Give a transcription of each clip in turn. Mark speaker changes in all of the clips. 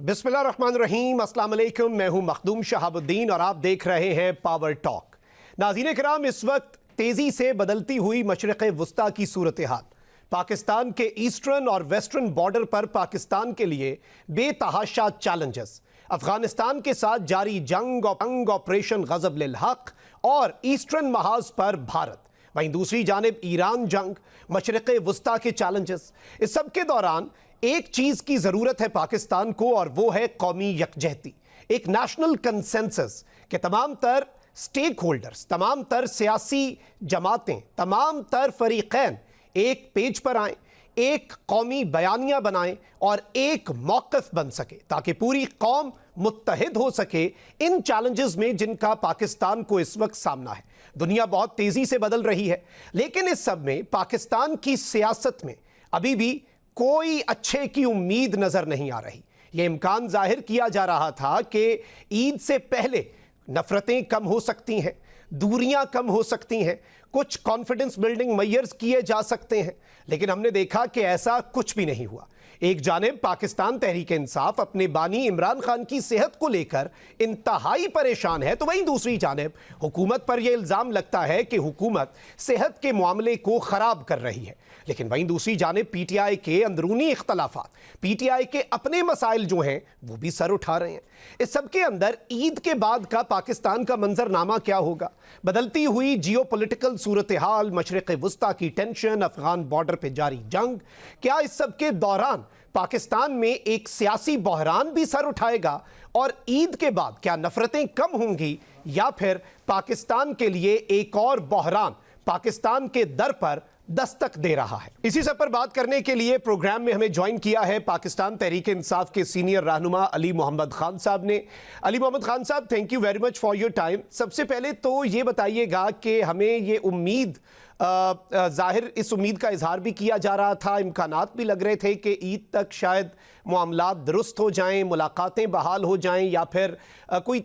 Speaker 1: बिस्मिल्लाहिर्रहमानिर्रहीम, अस्सलाम वालेकुम। मैं हूं मखदूम शहाबुद्दीन और आप देख रहे हैं पावर टॉक। नाज़रीन किराम, इस वक्त तेज़ी से बदलती हुई मशरिक़ वुस्ता की सूरत हाल, पाकिस्तान के ईस्टर्न और वेस्टर्न बॉर्डर पर पाकिस्तान के लिए बेतहाशा चैलेंजेस, अफगानिस्तान के साथ जारी जंग ऑपरेशन ग़ज़ब लिल हक़ और ईस्टर्न महाज पर भारत, वहीं दूसरी जानिब ईरान जंग, मशरिक़ वुस्ता के चैलेंजेस। इस सब के दौरान एक चीज़ की ज़रूरत है पाकिस्तान को, और वो है कौमी यकजहती, एक नेशनल कंसेंसस के तमाम तर स्टेक होल्डर्स, तमाम तर सियासी जमातें, तमाम तर फरीक़ैन एक पेज पर आएँ, एक कौमी बयानिया बनाएं और एक मौक़िफ़ बन सके, ताकि पूरी कौम मुत्तहिद हो सके इन चैलेंजेस में जिनका पाकिस्तान को इस वक्त सामना है। दुनिया बहुत तेज़ी से बदल रही है, लेकिन इस सब में पाकिस्तान की सियासत में अभी भी कोई अच्छे की उम्मीद नज़र नहीं आ रही। यह इम्कान जाहिर किया जा रहा था कि ईद से पहले नफ़रतें कम हो सकती हैं, दूरियां कम हो सकती हैं, कुछ कॉन्फिडेंस बिल्डिंग मेजर्स किए जा सकते हैं, लेकिन हमने देखा कि ऐसा कुछ भी नहीं हुआ। एक जानिब पाकिस्तान तहरीक इंसाफ अपने बानी इमरान खान की सेहत को लेकर इंतहाई परेशान है, तो वहीं दूसरी जानिब हुकूमत पर यह इल्ज़ाम लगता है कि हुकूमत सेहत के मामले को ख़राब कर रही है। लेकिन वहीं दूसरी जानिब पीटीआई के अंदरूनी इख्तलाफात, पीटीआई के अपने मसाइल जो हैं वो भी सर उठा रहे हैं। इस सब के अंदर ईद के बाद का पाकिस्तान का मंजरनामा क्या होगा? बदलती हुई जियो पॉलिटिकल सूरत हाल, मशरिक़ वुस्ता की टेंशन, अफगान बॉर्डर पर जारी जंग, क्या इस सब के दौरान पाकिस्तान में एक सियासी बहरान भी सर उठाएगा? और ईद के बाद क्या नफरतें कम होंगी, या फिर पाकिस्तान के लिए एक और बहरान पाकिस्तान के दर पर दस्तक दे रहा है? इसी सब पर बात करने के लिए प्रोग्राम में हमें ज्वाइन किया है पाकिस्तान तहरीक इंसाफ के सीनियर रहनुमा अली मोहम्मद खान साहब ने। अली मोहम्मद खान साहब, thank you very much for your time. सबसे पहले तो ये बताइएगा कि हमें ये उम्मीद, जाहिर इस उम्मीद का इजहार भी किया जा रहा था, इम्कानात भी लग रहे थे कि ईद तक शायद मामलात दुरुस्त हो जाएं, मुलाकातें बहाल हो जाएं, या फिर कोई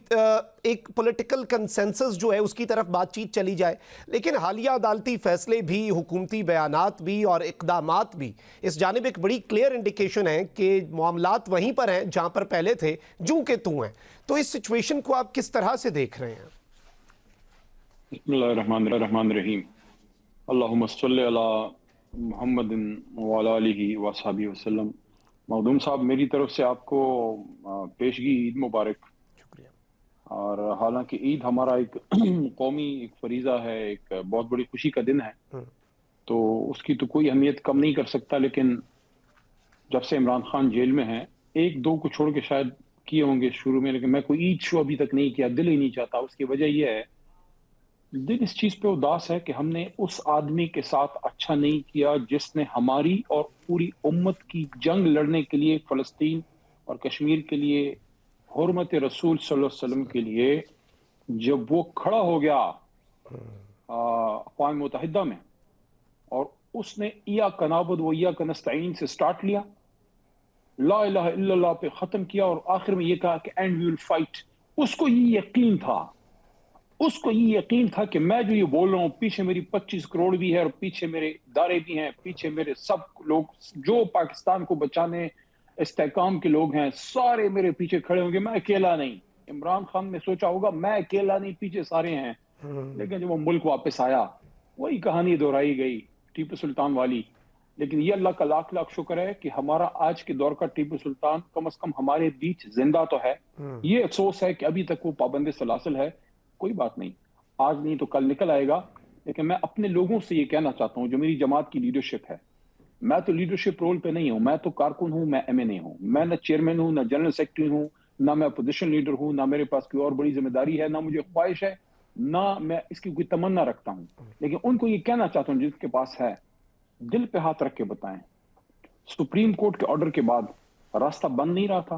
Speaker 1: एक पॉलिटिकल कंसेंसस जो है उसकी तरफ बातचीत चली जाए। लेकिन हालिया अदालती फैसले भी, हुकूमती बयानात भी और इक़दामात भी इस जानिब एक बड़ी क्लियर इंडिकेशन है कि मामलात वहीं पर हैं जहाँ पर पहले थे, जूं के तू हैं। तो इस सिचुएशन को आप किस तरह से देख रहे हैं?
Speaker 2: बिस्मिल्लाहिर्रहमानिर्रहीम, अल्लाहुम्मा सल्लि अला मुहम्मदिन व अला आलिहि व अस्हाबिहि वसल्लम। मखदूम साहब, मेरी तरफ से आपको पेशगी ईद मुबारक।
Speaker 1: शुक्रिया।
Speaker 2: और हालांकि ईद हमारा एक कौमी एक फरीज़ा है, एक बहुत बड़ी खुशी का दिन है, तो उसकी तो कोई अहमियत कम नहीं कर सकता। लेकिन जब से इमरान खान जेल में है, एक दो को छोड़ के शायद किए होंगे शुरू में, लेकिन मैं कोई ईद शो अभी तक नहीं किया, दिल ही नहीं चाहता। उसकी वजह यह है, दिल इस चीज पे उदास है कि हमने उस आदमी के साथ अच्छा नहीं किया जिसने हमारी और पूरी उम्मत की जंग लड़ने के लिए, फलस्तीन और कश्मीर के लिए, हुर्मत रसूल सल्लल्लाहु अलैहि वसल्लम के लिए, जब वो खड़ा हो गया अक़वाम मुत्तहिदा में, और उसने इया कनाबुद व इया कनस्तईन से स्टार्ट लिया, ला इलाहा इल्लल्लाह पे खत्म किया, और आखिर में ये कहा कि एंड वी विल फाइट। उसको ये यकीन था कि मैं जो ये बोल रहा हूँ, पीछे मेरी 25 करोड़ भी है, और पीछे मेरे इदारे भी हैं, पीछे मेरे सब लोग जो पाकिस्तान को बचाने इस्तेकाम के लोग हैं, सारे मेरे पीछे खड़े होंगे, मैं अकेला नहीं। इमरान खान ने सोचा होगा मैं अकेला नहीं, पीछे सारे हैं। लेकिन जब वो मुल्क वापस आया, वही कहानी दोहराई गई, टीपू सुल्तान वाली। लेकिन ये अल्लाह का लाख लाख शुक्र है कि हमारा आज के दौर का टीपू सुल्तान कम से कम हमारे बीच जिंदा तो है। ये अफसोस है कि अभी तक वो पाबंद सलासिल है। कोई बात नहीं, आज नहीं तो कल निकल आएगा। लेकिन मैं अपने लोगों से ये कहना चाहता हूं, जो मेरी जमात की लीडरशिप है, मैं तो लीडरशिप रोल पे नहीं हूं, मैं तो कारकुन हूं, मैं एमएनए हूं। मैं न चेयरमैन हूं, न जनरल सेक्रेटरी हूं, ना मैं अपोजिशन लीडर हूं, ना मेरे पास कोई और बड़ी जिम्मेदारी है, ना मुझे ख्वाहिश है, ना मैं इसकी कोई तमन्ना रखता हूं। लेकिन उनको ये कहना चाहता हूं जिसके पास है, दिल पे हाथ रख के बताएं, सुप्रीम कोर्ट के ऑर्डर के बाद रास्ता बंद नहीं रहा था।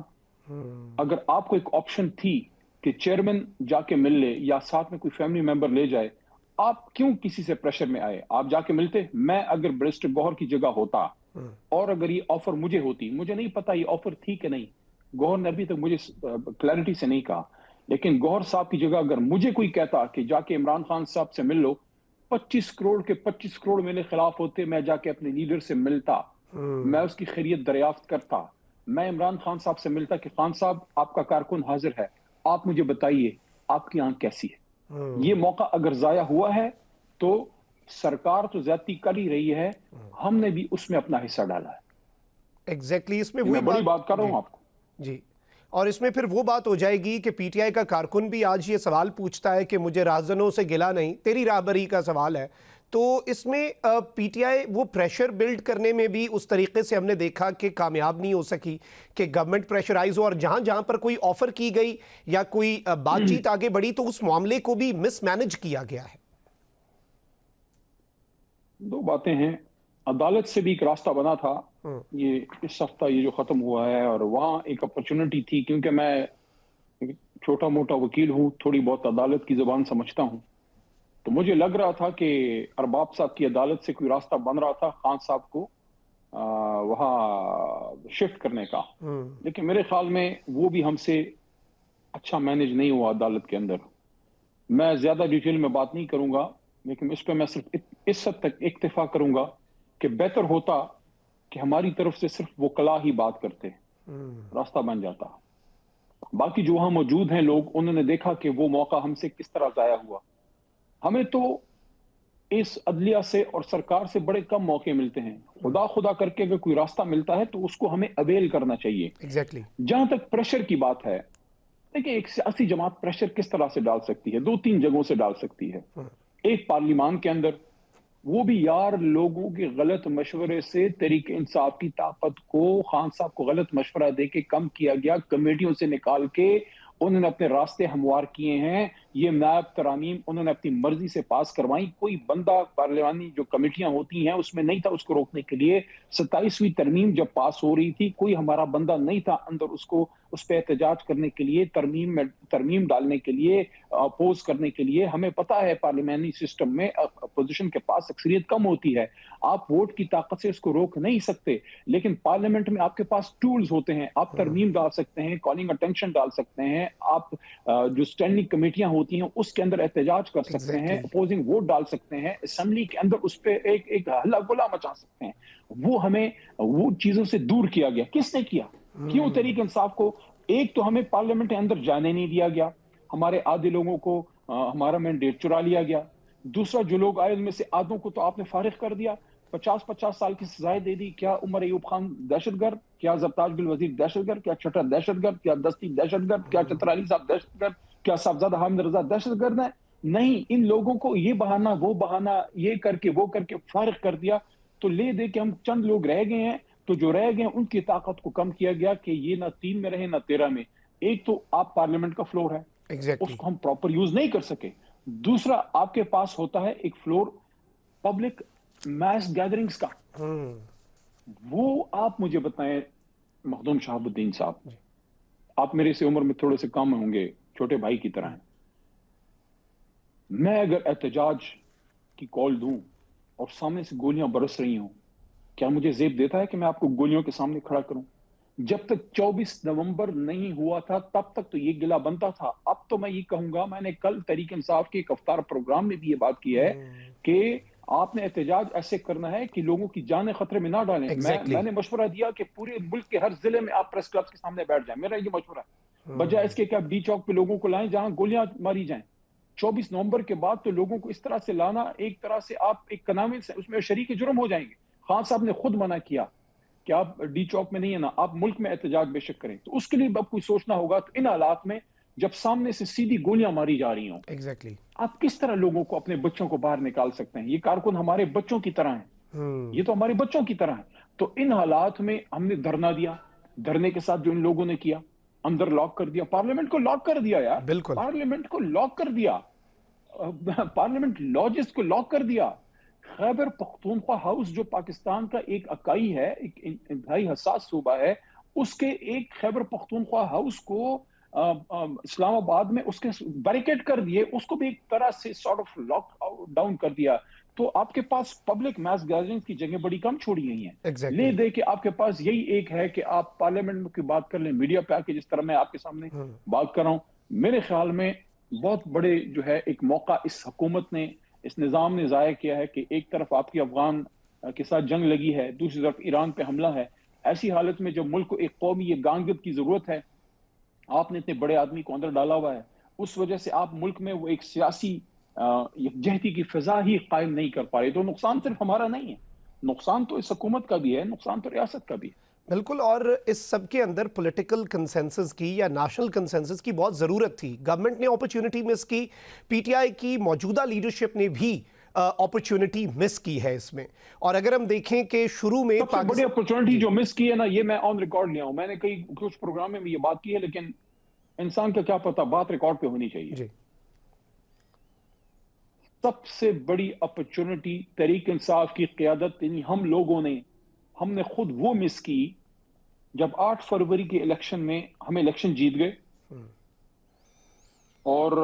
Speaker 2: अगर आपको एक ऑप्शन थी कि चेयरमैन जाके मिल ले या साथ में कोई फैमिली मेंबर ले जाए, आप क्यों किसी से प्रेशर में आए? आप जाके मिलते। मैं अगर बैरिस्टर गौहर की जगह होता, और अगर ये ऑफर मुझे होती, मुझे नहीं पता ये ऑफर थी कि नहीं, गौहर ने अभी तक मुझे क्लैरिटी से नहीं कहा, लेकिन गौहर साहब की जगह अगर मुझे कोई कहता कि जाके इमरान खान साहब से मिल लो, 25 करोड़ के 25 करोड़ मेरे खिलाफ होते, मैं जाके अपने लीडर से मिलता, मैं उसकी खैरियत दरियाफ्त करता, मैं इमरान खान साहब से मिलता कि खान साहब आपका कारकुन हाजिर है, आप मुझे बताइए आपकी आंख कैसी है। ये मौका अगर जाया हुआ है तो सरकार तो ज्यादती कर ही रही है, हमने भी उसमें अपना हिस्सा डाला है।
Speaker 1: एग्जैक्टली इसमें
Speaker 2: ये
Speaker 1: वही
Speaker 2: मैं बड़ी बात कर रहा
Speaker 1: जी
Speaker 2: हूं आपको।
Speaker 1: जी। और इसमें फिर वो बात हो जाएगी कि पीटीआई का कारकुन भी आज ये सवाल पूछता है कि मुझे राहजनों से गिला नहीं, तेरी राहबरी का सवाल है। तो इसमें पीटीआई वो प्रेशर बिल्ड करने में भी उस तरीके से हमने देखा कि कामयाब नहीं हो सकी कि गवर्नमेंट प्रेशराइज हो, और जहां जहां पर कोई ऑफर की गई या कोई बातचीत आगे बढ़ी तो उस मामले को भी मिसमैनेज किया गया है।
Speaker 2: दो बातें हैं, अदालत से भी एक रास्ता बना था, ये इस हफ्ता ये जो खत्म हुआ है, और वहां एक अपॉर्चुनिटी थी, क्योंकि मैं छोटा मोटा वकील हूं, थोड़ी बहुत अदालत की जुबान समझता हूं, तो मुझे लग रहा था कि अरबाब साहब की अदालत से कोई रास्ता बन रहा था खान साहब को वहां शिफ्ट करने का। लेकिन मेरे ख्याल में वो भी हमसे अच्छा मैनेज नहीं हुआ अदालत के अंदर। मैं ज्यादा डिटेल में बात नहीं करूंगा, लेकिन इस पे मैं सिर्फ इस हद तक इक्तिफा करूंगा कि बेहतर होता कि हमारी तरफ से सिर्फ वकला ही बात करते, रास्ता बन जाता। बाकी जो वहां मौजूद हैं लोग, उन्होंने देखा कि वो मौका हमसे किस तरह जाया हुआ। हमें तो इस अदलिया से और सरकार से बड़े कम मौके मिलते हैं। खुदा खुदा करके अगर कोई रास्ता मिलता है तो उसको हमें अवेल करना चाहिए।
Speaker 1: एग्जैक्टली
Speaker 2: जहां तक प्रेशर की बात है, देखिए एक सियासी जमात प्रेशर किस तरह से डाल सकती है, दो तीन जगहों से डाल सकती है। एक पार्लियामान के अंदर, वो भी यार लोगों के गलत मशवरे से तरीके इंसाफ की ताकत को खान साहब को गलत मशवरा दे के कम किया गया, कमेटियों से निकाल के उन्होंने अपने रास्ते हमवार किए हैं। ये नायब तरामीम उन्होंने अपनी मर्जी से पास करवाई, कोई बंदा पार्लियामानी जो कमेटियां होती हैं उसमें नहीं था उसको रोकने के लिए। 27वीं तरमीम जब पास हो रही थी, कोई हमारा बंदा नहीं था अंदर उसको उस पर एहतजाज करने के लिए, तरमीम डालने के लिए, अपोज करने के लिए। हमें पता है पार्लियामानी सिस्टम में अपोजिशन के पास अक्सरियत कम होती है, आप वोट की ताकत से उसको रोक नहीं सकते। लेकिन पार्लियामेंट में आपके पास टूल्स होते हैं, आप तरमीम डाल सकते हैं, कॉलिंग अटेंशन डाल सकते हैं, आप जो स्टैंडिंग कमेटियां होती हैं उसके अंदर एहतजाज कर सकते हैं, अपोजिंग वोट डाल सकते हैं, असेंबली के अंदर उस पर एक हल्ला गुल्ला मचा सकते हैं। वो हमें वो चीजों से दूर किया गया। किसने किया? क्यों? तहरीक इंसाफ को। एक तो हमें पार्लियामेंट के अंदर जाने नहीं दिया गया, हमारे आधे लोगों को हमारा मैंडेट चुरा लिया गया। दूसरा, जो लोग आए उनमें से आधों को तो आपने फारिग कर दिया, 50-50 साल की सजाएं दे दी। क्या उमर अयूब खान दहशतगर्द? क्या ज़रताज बिल वजीर दहशतगर्द? क्या चटर दहशतगर्द? क्या दस्ती दहशतगर्द? क्या चतराली साहब दहशतगर्द? क्या साहबजादा हामिद रजा दहशतगर्द है? नहीं, इन लोगों को ये बहाना वो बहाना, ये करके वो करके फारिग कर दिया। तो ले दे के हम चंद लोग रह गए हैं, तो जो रह गए उनकी ताकत को कम किया गया कि ये ना 3 में रहे ना 13 में। एक तो आप पार्लियामेंट का फ्लोर है, उसको हम प्रॉपर यूज नहीं कर सके। दूसरा, आपके पास होता है एक फ्लोर पब्लिक मैस गैदरिंग्स का। वो आप मुझे बताएं मखदूम शहाबुद्दीन साहब, आप मेरे से उम्र में थोड़े से कम होंगे, छोटे भाई की तरह हैं। मैं अगर एहतजाज की कॉल दूं और सामने से गोलियां बरस रही हों, क्या मुझे जेब देता है कि मैं आपको गोलियों के सामने खड़ा करूं? जब तक 24 नवंबर नहीं हुआ था तब तक तो ये गिला बनता था। अब तो मैं ये कहूंगा, मैंने कल तहरीक इंसाफ के एक अफ्तार प्रोग्राम में भी ये बात की है कि आपने एहतजाज ऐसे करना है कि लोगों की जानें खतरे में ना डालें। मैंने मशवरा दिया कि पूरे मुल्क के हर जिले में आप प्रेस क्लब के सामने बैठ जाएं, मेरा ये मशवरा है। बजाय इसके कि आप डी चौक पे लोगों को लाएं जहां गोलियां मारी जाएं। 24 नवंबर के बाद तो लोगों को इस तरह से लाना, एक तरह से आप एक कनामिस उसमें शरीक जुर्म हो जाएंगे। खान साहब ने खुद मना किया कि आप डी चौक में नहीं है ना, आप मुल्क में एहतजाज बेशक करें। तो उसके लिए अब कोई सोचना होगा। तो इन हालात में जब सामने से सीधी गोलियां मारी जा रही हों, आप किस तरह लोगों को, अपने बच्चों को बाहर निकाल सकते हैं? ये कारकुन हमारे बच्चों की तरह हैं, ये तो हमारे बच्चों की तरह है। तो इन हालात में हमने धरना दिया। धरने के साथ जो इन लोगों ने किया, अंदर लॉक कर दिया, पार्लियामेंट को लॉक कर दिया यार, पार्लियामेंट को लॉक कर दिया, पार्लियामेंट लॉजेस को लॉक कर दिया। खैबर पख्तूनख्वा हाउस जो पाकिस्तान का एक इकाई है, एक इंतहाई हसास सूबा है, उसके एक खैबर पख्तूनख्वा हाउस को इस्लामाबाद में उसके बैरिकेड कर दिए, उसको भी एक तरह से सॉर्ट ऑफ लॉक डाउन कर दिया। तो आपके पास पब्लिक मैस गैदरिंग की जगह बड़ी कम छोड़ी गई हैं। ले दे के आपके पास यही एक है कि आप पार्लियामेंट की बात कर लें, मीडिया पे आके, जिस तरह मैं आपके सामने बात कर रहा हूं। मेरे ख्याल में बहुत बड़े जो है एक मौका इस हुकूमत ने, इस निज़ाम ने ज़ाया किया है कि एक तरफ आपकी अफगान के साथ जंग लगी है, दूसरी तरफ ईरान पे हमला है। ऐसी हालत में जब मुल्क को एक कौमी ये गांगत की जरूरत है, आपने इतने बड़े आदमी को अंदर डाला हुआ है, उस वजह से आप मुल्क में वो एक सियासी यकजहती की फिजा ही कायम नहीं कर पा रहे। तो नुकसान सिर्फ हमारा नहीं है, नुकसान तो इस हुकूमत का भी है, नुकसान तो रियासत का भी है।
Speaker 1: बिल्कुल। और इस सब के अंदर पॉलिटिकल कंसेंसस की या नेशनल कंसेंसस की बहुत ज़रूरत थी। गवर्नमेंट ने अपॉर्चुनिटी मिस की, पीटीआई की मौजूदा लीडरशिप ने भी अपॉर्चुनिटी मिस की है इसमें। और अगर हम देखें कि शुरू में
Speaker 2: सबसे बड़ी अपॉर्चुनिटी जो मिस की है ना, ये मैं ऑन रिकॉर्ड लिया हूं, मैंने कई कुछ प्रोग्राम में ये बात की है, लेकिन इंसान का क्या पता, बात रिकॉर्ड पे होनी चाहिए।
Speaker 1: जी
Speaker 2: सबसे बड़ी अपॉर्चुनिटी तहरीक इंसाफ की क़यादत, यानी हम लोगों ने, हमने खुद वो मिस की जब 8 फरवरी के इलेक्शन में हम इलेक्शन जीत गए और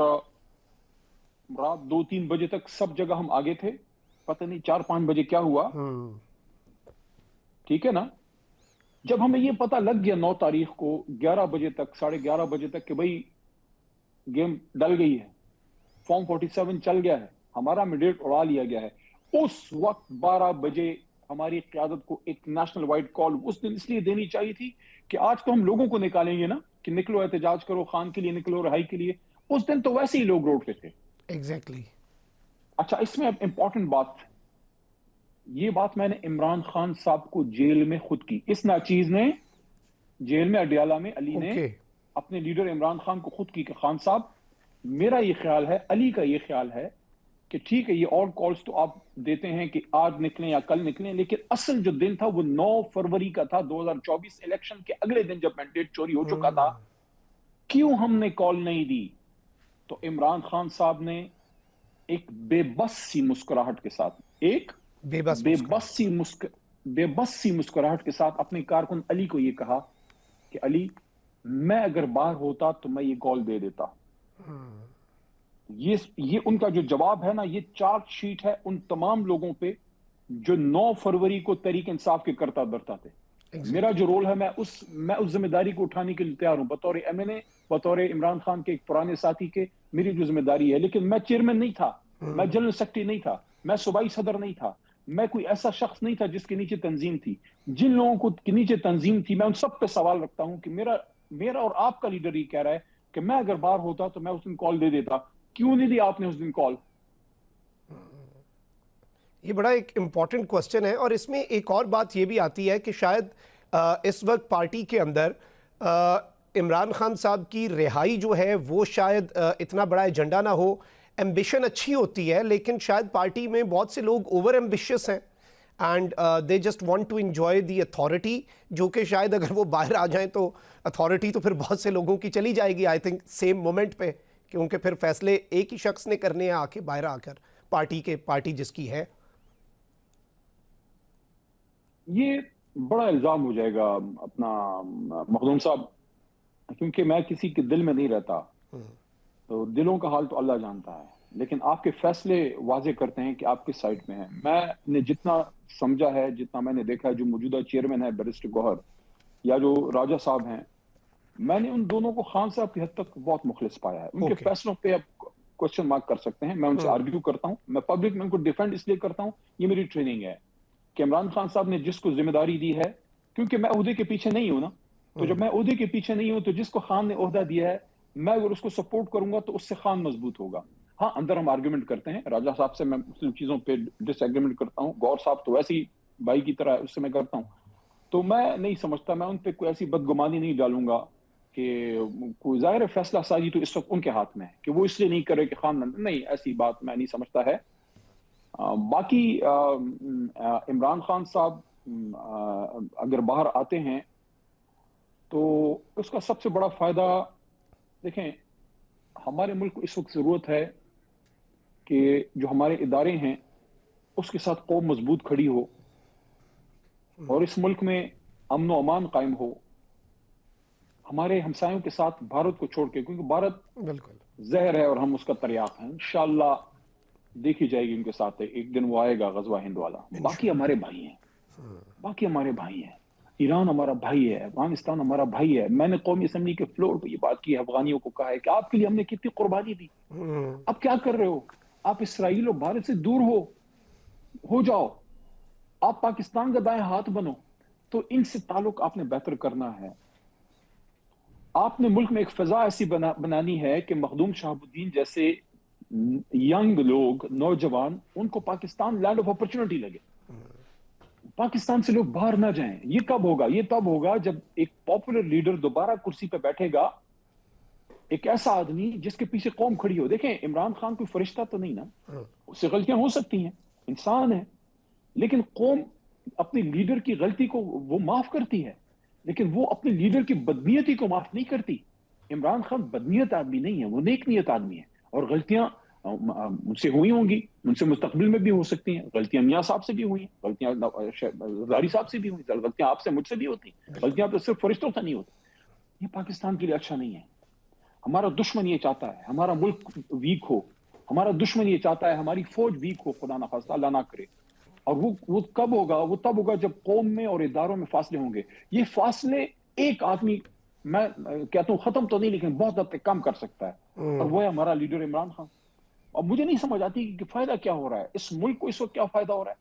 Speaker 2: रात 2-3 बजे तक सब जगह हम आगे थे। पता नहीं 4-5 बजे क्या हुआ, ठीक है ना। जब हमें ये पता लग गया 9 तारीख को 11 बजे तक, 11:30 बजे तक कि भाई गेम डल गई है, फॉर्म 47 चल गया है, हमारा मैंडेट उड़ा लिया गया है, उस वक्त 12 बजे हमारी क़यादत को एक नेशनल वाइड कॉल उस दिन इसलिए देनी चाहिए थी कि आज तो हम लोगों को निकालेंगे ना, कि निकलो एहतजाज करो, खान के लिए निकलो, रहाई के लिए। उस दिन तो वैसे ही लोग रोड पे थे।
Speaker 1: एग्जैक्टली।
Speaker 2: अच्छा, इसमें इंपॉर्टेंट बात, ये बात मैंने इमरान खान साहब को जेल में खुद की, इस नाचीज ने जेल में अडियाला में अली ने
Speaker 1: ओके।
Speaker 2: अपने लीडर इमरान खान को खुद की कि खान साहब, मेरा ये ख्याल है, अली का ये ख्याल है कि ठीक है, ये और कॉल्स तो आप देते हैं कि आज निकलें या कल निकलें, लेकिन असल जो दिन था वो 9 फरवरी का था, 2024 इलेक्शन के अगले दिन, जब मैंडेट चोरी हो चुका था। क्यों हमने कॉल नहीं दी? तो इमरान खान साहब ने एक बेबस सी मुस्कुराहट के साथ, एक बेबस सी मुस्कुराहट के साथ अपने कारकुन अली को यह कहा कि अली, मैं अगर बाहर होता तो मैं ये कॉल दे देता। ये उनका जो जवाब है ना, ये चार्जशीट है उन तमाम लोगों पे जो 9 फरवरी को तहरीक इंसाफ के करता धरता थे। मेरा जो रोल है, मैं उस जिम्मेदारी को उठाने के लिए तैयार हूं, बतौर एमएनए, बतौर इमरान खान के एक पुराने साथी के, मेरी जो जिम्मेदारी है। लेकिन मैं चेयरमैन नहीं था, मैं जनरल सेक्रेटरी नहीं था, मैं सूबाई सदर नहीं था, मैं कोई ऐसा शख्स नहीं था जिसके नीचे तंजीम थी। जिन लोगों को के नीचे तंजीम थी, मैं उन सब पे सवाल रखता हूं कि मेरा और आपका लीडर ये कह रहा है कि मैं अगर बाहर होता तो मैं उस दिन कॉल दे देता। क्यों नहीं दिया आपने उस दिन कॉल?
Speaker 1: ये बड़ा एक इम्पॉर्टेंट क्वेश्चन है। और इसमें एक और बात ये भी आती है कि शायद इस वक्त पार्टी के अंदर इमरान खान साहब की रिहाई जो है वो शायद इतना बड़ा एजेंडा ना हो। एम्बिशन अच्छी होती है, लेकिन शायद पार्टी में बहुत से लोग ओवर एम्बिशियस हैं and they just want to enjoy the authority, जो कि शायद अगर वो बाहर आ जाएं तो अथॉरिटी तो फिर बहुत से लोगों की चली जाएगी, आई थिंक सेम मोमेंट पे, क्योंकि फिर फैसले एक ही शख्स ने करने हैं आके बाहर आकर, पार्टी जिसकी है।
Speaker 2: ये बड़ा इल्जाम हो जाएगा अपना मखदूम साहब, क्योंकि मैं किसी के दिल में नहीं रहता, तो दिलों का हाल तो अल्लाह जानता है। लेकिन आपके फैसले वाजे करते हैं कि आप किस साइड में हैं। मैंने जितना समझा है, जितना मैंने देखा है, जो मौजूदा चेयरमैन है बैरिस्टर गौहर या जो राजा साहब हैं, मैंने उन दोनों को खान साहब की हद तक बहुत मुखलिस पाया है। उनके फैसलों पे आप क्वेश्चन मार्क कर सकते हैं, मैं उनसे आर्ग्यू करता हूं, मैं पब्लिक में उनको डिफेंड इसलिए करता हूं, ये मेरी ट्रेनिंग है कि इमरान खान साहब ने जिसको जिम्मेदारी दी है, क्योंकि मैं ओहदे के पीछे नहीं हूं ना, तो जब मैं ओहदे के पीछे नहीं हूं तो जिसको खान ने ओहदा दिया है, मैं अगर उसको सपोर्ट करूंगा तो उससे खान मजबूत होगा। हाँ, अंदर हम आर्ग्यूमेंट करते हैं, राजा साहब से मैं मुख्तलिफ चीजों पे डिसएग्रीमेंट करता हूँ, गौर साहब तो वैसे ही भाई की तरह, उससे मैं करता हूँ। तो मैं नहीं समझता, मैं उन पर कोई ऐसी बदगुमानी नहीं डालूंगा कि कोई ज़ाहिर फैसला साजी तो इस वक्त उनके हाथ में है कि वो इसलिए नहीं करे कि खान नहीं, ऐसी बात मैं नहीं समझता है। बाकी इमरान खान साहब अगर बाहर आते हैं तो उसका सबसे बड़ा फायदा, देखें, हमारे मुल्क को इस वक्त जरूरत है कि जो हमारे इदारे हैं उसके साथ कौम मजबूत खड़ी हो और इस मुल्क में अमन व अमान कायम हो, हमारे हमसायों के साथ भारत को छोड़ के, क्योंकि भारत
Speaker 1: बिल्कुल
Speaker 2: जहर है और हम उसका तरियाक हैं। इंशाअल्लाह देखी जाएगी उनके साथ, एक दिन वो आएगा गजवा हिंद वाला। बाकी हमारे भाई हैं, बाकी हमारे भाई हैं। ईरान हमारा भाई है, अफगानिस्तान हमारा भाई है। मैंने कौमी असम्बली के फ्लोर पे ये बात की है, अफगानियों को कहा है कि आपके लिए हमने कितनी कुर्बानी दी, अब क्या कर रहे हो? आप इसराइल और भारत से दूर हो जाओ, आप पाकिस्तान का दाएं हाथ बनो। तो इनसे ताल्लुक आपने बेहतर करना है। आपने मुल्क में एक फिजा ऐसी बनानी है कि मखदूम शहाबुद्दीन जैसे यंग लोग, नौजवान, उनको पाकिस्तान लैंड ऑफ अपॉर्चुनिटी लगे, पाकिस्तान से लोग बाहर ना जाएं। ये कब होगा? ये तब होगा जब एक पॉपुलर लीडर दोबारा कुर्सी पे बैठेगा, एक ऐसा आदमी जिसके पीछे कौम खड़ी हो। देखें, इमरान खान कोई फरिश्ता तो नहीं ना, उससे गलतियां हो सकती हैं, इंसान है, लेकिन कौम अपने लीडर की गलती को वो माफ करती है, लेकिन वो अपने लीडर की बदनीयती को माफ नहीं करती। इमरान खान बदनीयत आदमी नहीं है, वो नेक नीयत आदमी है, और गलतियां मुझसे हुई होंगी, मुझसे मुस्तकबिल में भी हो सकती हैं। गलतियां मियाँ साहब से भी हुई, गलतियां ज़ारी साहब से भी हुई, गलतियां आपसे मुझसे भी होती, गलतियां तो सिर्फ फरिश्तों से नहीं होती। ये पाकिस्तान के लिए अच्छा नहीं है। हमारा दुश्मन ये चाहता है हमारा मुल्क वीक हो, हमारा दुश्मन ये चाहता है हमारी फौज वीक हो, खुदा ना खास्ता, अल्लाह ना करे। और वो कब होगा? वो तब होगा जब कौम में और इदारों में फासले होंगे। ये फासले एक आदमी, मैं कहता हूं खत्म तो नहीं, लेकिन बहुत हद तक कम कर सकता है, और वो है हमारा लीडर इमरान खान। और मुझे नहीं समझ आती कि फायदा क्या हो रहा है इस मुल्क को, इस वक्त क्या फायदा हो रहा है,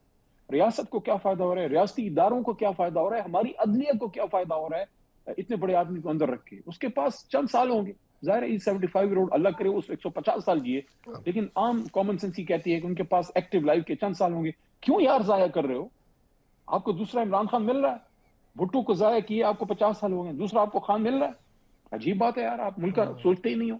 Speaker 2: रियासत को क्या फायदा हो रहा है, रियासती इदारों को क्या फायदा हो रहा है, हमारी अदलिया को क्या फायदा हो रहा है इतने बड़े आदमी को अंदर रख के। उसके पास चंद साल होंगे, जाहिर है 75 अल्लाह करे उस 150 साल जिए, लेकिन आम कॉमन सेंस ही कहती है कि उनके पास एक्टिव लाइफ के चंद साल होंगे। क्यों यार जाया कर रहे हो? आपको दूसरा इमरान खान मिल रहा है, भुट्टो को जाया किए आपको 50 साल हो गए, दूसरा आपको खान मिल रहा है। अजीब बात है यार, आप मुल्क का सोचते ही नहीं हो।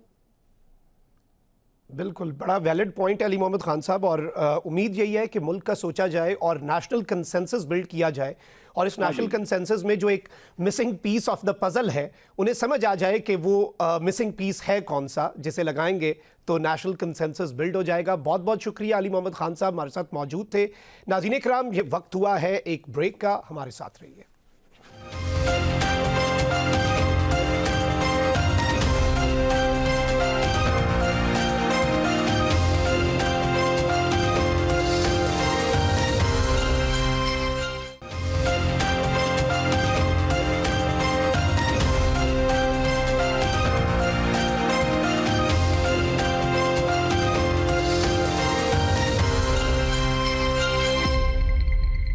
Speaker 1: बिल्कुल, बड़ा वैलिड पॉइंट है अली मोहम्मद खान साहब, और उम्मीद यही है कि मुल्क का सोचा जाए और नेशनल कंसेंसस बिल्ड किया जाए, और इस नेशनल कंसेंसस में जो एक missing piece of the puzzle है, उन्हें समझ आ जाए कि वो मिसिंग पीस है कौन सा, जिसे लगाएंगे तो नेशनल कंसेंसस बिल्ड हो जाएगा। बहुत बहुत शुक्रिया अली मोहम्मद खान साहब, हमारे साथ मौजूद थे। नाज़रीन कराम, ये वक्त हुआ है एक ब्रेक का, हमारे साथ रहिए।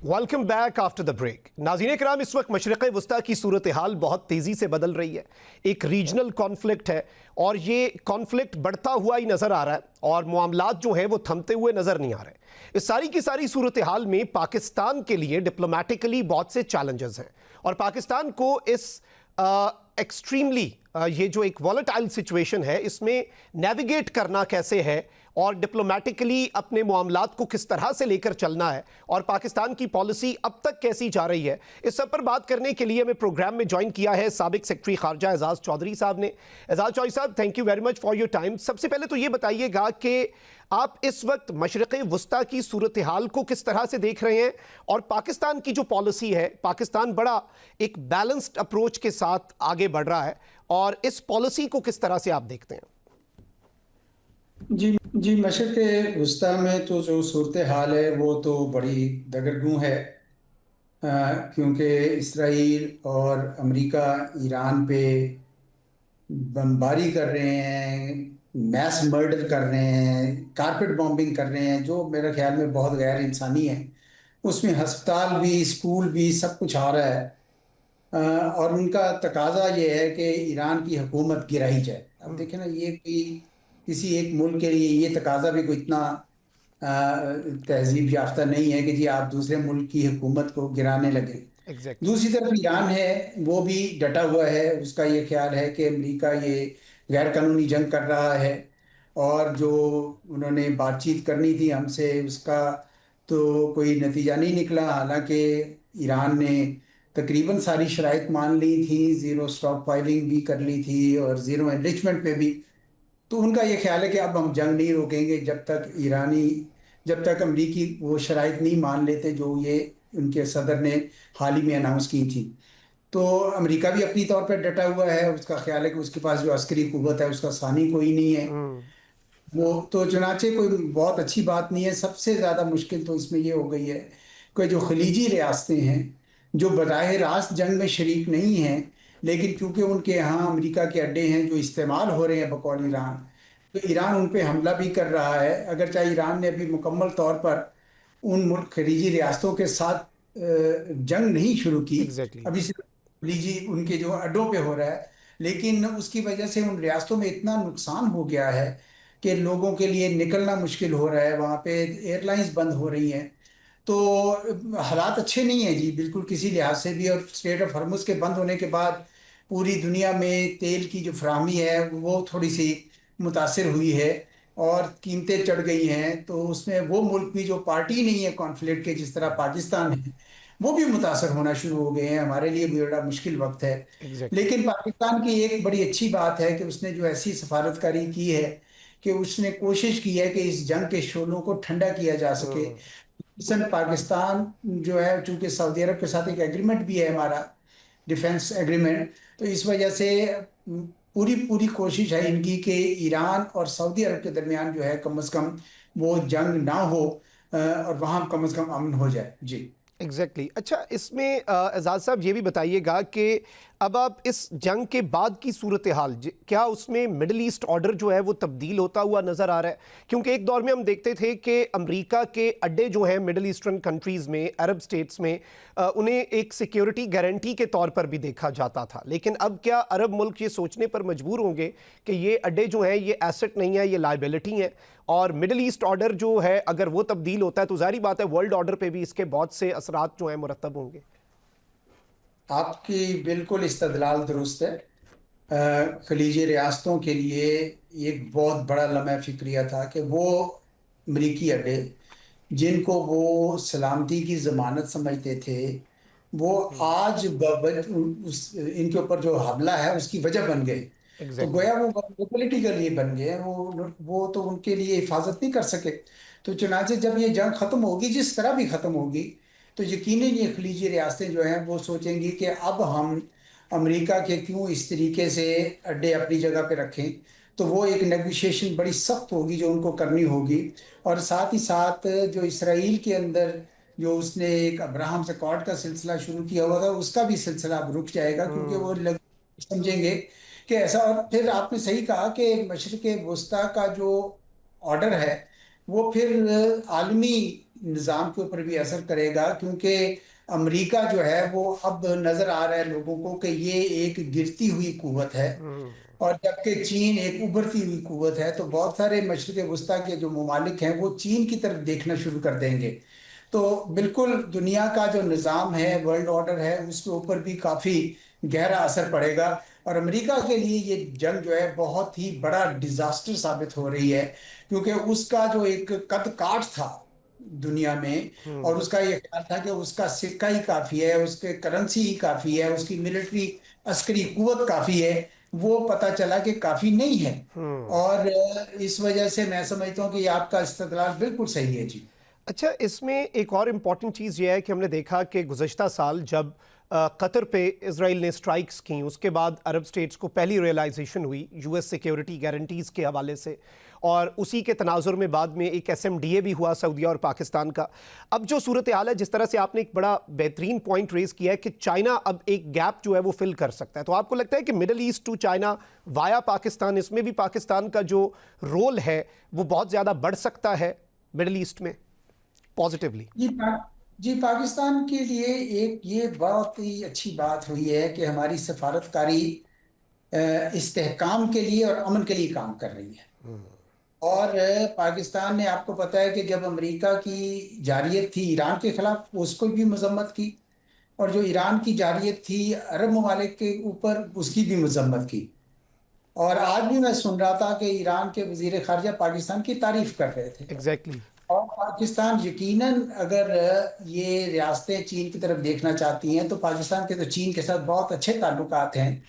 Speaker 1: Welcome back after the break. नाज़रीन कराम, इस वक्त मशरिक़ वस्ता की सूरत हाल बहुत तेज़ी से बदल रही है। एक रीजनल कॉन्फ्लिक्ट है, और ये कॉन्फ्लिक्ट बढ़ता हुआ ही नज़र आ रहा है, और मामलात जो हैं वो थमते हुए नज़र नहीं आ रहे। इस सारी की सारी सूरत हाल में पाकिस्तान के लिए डिप्लोमेटिकली बहुत से चैलेंजेस हैं, और पाकिस्तान को इस एक्सट्रीमली ये जो एक वॉलेटाइल सिचुएशन है, इसमें नेविगेट करना कैसे है, और डिप्लोमेटिकली अपने मामलात को किस तरह से लेकर चलना है, और पाकिस्तान की पॉलिसी अब तक कैसी जा रही है, इस सब पर बात करने के लिए हमें प्रोग्राम में ज्वाइन किया है साबिक सेक्रेटरी खारजा एजाज चौधरी साहब ने। एजाज चौधरी साहब, thank you very much for your time. सबसे पहले तो ये बताइएगा कि आप इस वक्त मशरिक़ वस्ता की सूरत हाल को किस तरह से देख रहे हैं, और पाकिस्तान की जो पॉलिसी है, पाकिस्तान बड़ा एक बैलेंस्ड अप्रोच के साथ आगे बढ़ रहा है, और इस पॉलिसी को किस तरह से आप देखते हैं?
Speaker 3: जी, मशरिक़ वस्ता में तो जो सूरत हाल है वो तो बड़ी दगरगूं है, क्योंकि इसराइल और अमेरिका ईरान पे बमबारी कर रहे हैं, मैस मर्डर कर रहे हैं, कारपेट बॉम्बिंग कर रहे हैं, जो मेरे ख्याल में बहुत गैर इंसानी है। उसमें हस्पताल भी, स्कूल भी, सब कुछ आ रहा है। और उनका तकाजा ये है कि ईरान की हुकूमत गिराई जाए। अब देखें ना, ये किसी एक मुल्क के लिए ये तकाजा भी कोई इतना तहजीब याफ्ता नहीं है कि जी आप दूसरे मुल्क की हुकूमत को गिराने लगे। दूसरी तरफ ईरान है, वो भी डटा हुआ है। उसका ये ख्याल है कि अमेरिका ये गैर कानूनी जंग कर रहा है, और जो उन्होंने बातचीत करनी थी हमसे, उसका तो कोई नतीजा नहीं निकला। हालांकि ईरान ने तकरीबन सारी शराइत मान ली थी, ज़ीरो स्टॉक फाइलिंग भी कर ली थी, और ज़ीरो एनरिचमेंट में भी। तो उनका ये ख्याल है कि अब हम जंग नहीं रोकेंगे जब तक अमरीकी वो शराइत नहीं मान लेते जो ये उनके सदर ने हाल ही में अनाउंस की थी। तो अमेरिका भी अपनी तौर पर डटा हुआ है, उसका ख्याल है कि उसके पास जो अस्करी कुव्वत है उसका सानी कोई नहीं है। वो तो चुनाचे कोई बहुत अच्छी बात नहीं है। सबसे ज़्यादा मुश्किल तो इसमें ये हो गई है कि जो खलीजी रियासतें हैं, जो बराह रास्त जंग में शरीक नहीं हैं, लेकिन चूंकि उनके यहाँ अमेरिका के अड्डे हैं जो इस्तेमाल हो रहे हैं बकौल ईरान, तो ईरान उन पे हमला भी कर रहा है। अगर चाहे ईरान ने अभी मुकम्मल तौर पर उन मुल्क खलीजी रियासतों के साथ जंग नहीं शुरू की।
Speaker 1: एग्जैक्टली।
Speaker 3: अभी सिर्फ लीजिए उनके जो अड्डों पे हो रहा है, लेकिन उसकी वजह से उन रियासतों में इतना नुकसान हो गया है कि लोगों के लिए निकलना मुश्किल हो रहा है, वहाँ पे एयरलाइंस बंद हो रही हैं। तो हालात अच्छे नहीं है जी बिल्कुल किसी लिहाज से भी। और स्ट्रेट ऑफ हॉर्मुज के बंद होने के बाद पूरी दुनिया में तेल की जो फराहमी है वो थोड़ी सी मुतासिर हुई है और कीमतें चढ़ गई हैं। तो उसमें वो मुल्क भी जो पार्टी नहीं है कॉन्फ्लिक्ट के, जिस तरह पाकिस्तान है, वो भी मुतासर होना शुरू हो गए हैं। हमारे लिए भी बड़ा मुश्किल वक्त है।
Speaker 1: एग्जैक्टली।
Speaker 3: लेकिन पाकिस्तान की एक बड़ी अच्छी बात है कि उसने जो ऐसी सफारतकारी की है कि उसने कोशिश की है कि इस जंग के शोलों को ठंडा किया जा सके। सन पाकिस्तान जो है, चूंकि सऊदी अरब के साथ एक एग्रीमेंट भी है हमारा, डिफेंस एग्रीमेंट, तो इस वजह से पूरी पूरी कोशिश है इनकी कि ईरान और सऊदी अरब के दरमियान जो है कम से कम वो जंग ना हो, और वहाँ कम से कम अमन हो जाए जी।
Speaker 1: एग्जैक्टली। अच्छा, इसमें एजाज साहब ये भी बताइएगा कि अब आप इस जंग के बाद की सूरत हाल, क्या उसमें मिडिल ईस्ट ऑर्डर जो है वो तब्दील होता हुआ नज़र आ रहा है? क्योंकि एक दौर में हम देखते थे कि अमेरिका के अड्डे जो हैं मिडिल ईस्टर्न कंट्रीज़ में, अरब स्टेट्स में, उन्हें एक सिक्योरिटी गारंटी के तौर पर भी देखा जाता था। लेकिन अब क्या अरब मुल्क ये सोचने पर मजबूर होंगे कि ये अड्डे जो हैं ये एसेट नहीं है, ये लाइबिलिटी हैं, और मिडिल ईस्ट ऑर्डर जो है अगर वो तब्दील होता है तो जाहिर बात है वर्ल्ड ऑर्डर पे भी इसके बहुत से असरात जो हैं मुरतब होंगे?
Speaker 3: आपकी बिल्कुल इस्तदलाल दुरुस्त है। खलीजी रियासतों के लिए एक बहुत बड़ा लम्हा फिक्रिया था कि वो अमरीकी अड्डे, जिनको वो सलामती की जमानत समझते थे, वो आज इनके ऊपर जो हमला है उसकी वजह बन गए। तो
Speaker 1: एग्जैक्टली।
Speaker 3: गोया वो पॉलिटिकल ये बन गए, वो तो उनके लिए हिफाजत नहीं कर सके। तो चुनाचे जब ये जंग खत्म होगी, जिस तरह भी खत्म होगी, तो यकीनन ये खलीजी रियासतें जो हैं वो सोचेंगी कि अब हम अमेरिका के क्यों इस तरीके से अड्डे अपनी जगह पे रखें। तो वो एक नेगोशिएशन बड़ी सख्त होगी जो उनको करनी होगी। और साथ ही साथ जो इसराइल के अंदर जो उसने एक अब्राहम से अकॉर्ड का सिलसिला शुरू किया हुआ था, उसका भी सिलसिला अब रुक जाएगा, क्योंकि वो समझेंगे कि ऐसा। और फिर आपने सही कहा कि मशरिक वस्ता का जो ऑर्डर है वो फिर आलमी निज़ाम के ऊपर भी असर करेगा, क्योंकि अमेरिका जो है वो अब नजर आ रहा है लोगों को कि ये एक गिरती हुई कुव्वत है, और जबकि चीन एक उभरती हुई कुव्वत है। तो बहुत सारे मशरिक वस्ता के जो ममालिक हैं वो चीन की तरफ देखना शुरू कर देंगे। तो बिल्कुल दुनिया का जो निज़ाम है, वर्ल्ड ऑर्डर है, उसके ऊपर भी काफ़ी गहरा असर पड़ेगा। और अमेरिका के लिए ये जंग जो है बहुत ही बड़ा डिजास्टर साबित हो रही है, क्योंकि उसका जो एक कद काठ था दुनिया में, और उसका ये ख्याल था कि उसका सिक्का ही काफ़ी है, उसके करेंसी ही काफ़ी है, उसकी मिलिट्री अस्करी कुव्वत काफ़ी है, वो पता चला कि काफ़ी नहीं है। और इस वजह से मैं समझता हूँ कि ये आपका इस्तदलाल बिल्कुल सही है जी।
Speaker 1: अच्छा, इसमें एक और इम्पॉर्टेंट चीज़ ये है कि हमने देखा कि गुज़श्ता साल जब कतर पे इसराइल ने स्ट्राइक्स की, उसके बाद अरब स्टेट्स को पहली रियलाइजेशन हुई यूएस सिक्योरिटी गारंटीज़ के हवाले से, और उसी के तनाजुर में बाद में एक एसएमडीए भी हुआ सऊदीया और पाकिस्तान का। अब जो सूरत हाल है, जिस तरह से आपने एक बड़ा बेहतरीन पॉइंट रेज़ किया है कि चाइना अब एक गैप जो है वो फिल कर सकता है, तो आपको लगता है कि middle east to China via Pakistan, इसमें भी पाकिस्तान का जो रोल है वो बहुत ज़्यादा बढ़ सकता है मिडल ईस्ट में पॉजिटिवली?
Speaker 3: जी पाकिस्तान के लिए एक ये बहुत ही अच्छी बात हुई है कि हमारी सफारतकारी इस्तेहकाम के लिए और अमन के लिए काम कर रही है। और पाकिस्तान ने, आपको पता है कि जब अमेरिका की जारियत थी ईरान के खिलाफ, उसको भी मजम्मत की, और जो ईरान की जारियत थी अरब ममालिक के ऊपर, उसकी भी मजम्मत की। और आज भी मैं सुन रहा था कि ईरान के वजीर खारजा पाकिस्तान की तारीफ कर रहे थे।
Speaker 1: एग्जैक्टली।
Speaker 3: और पाकिस्तान यकीनन अगर ये रियासतें चीन की तरफ देखना चाहती हैं, तो पाकिस्तान के तो चीन के साथ बहुत अच्छे ताल्लुकात हैं,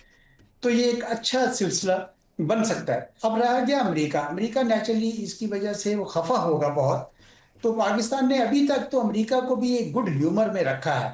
Speaker 3: तो ये एक अच्छा सिलसिला बन सकता है। अब रह गया अमेरिका, अमेरिका नेचुरली इसकी वजह से वो खफा होगा बहुत। तो पाकिस्तान ने अभी तक तो अमेरिका को भी एक गुड ह्यूमर में रखा है।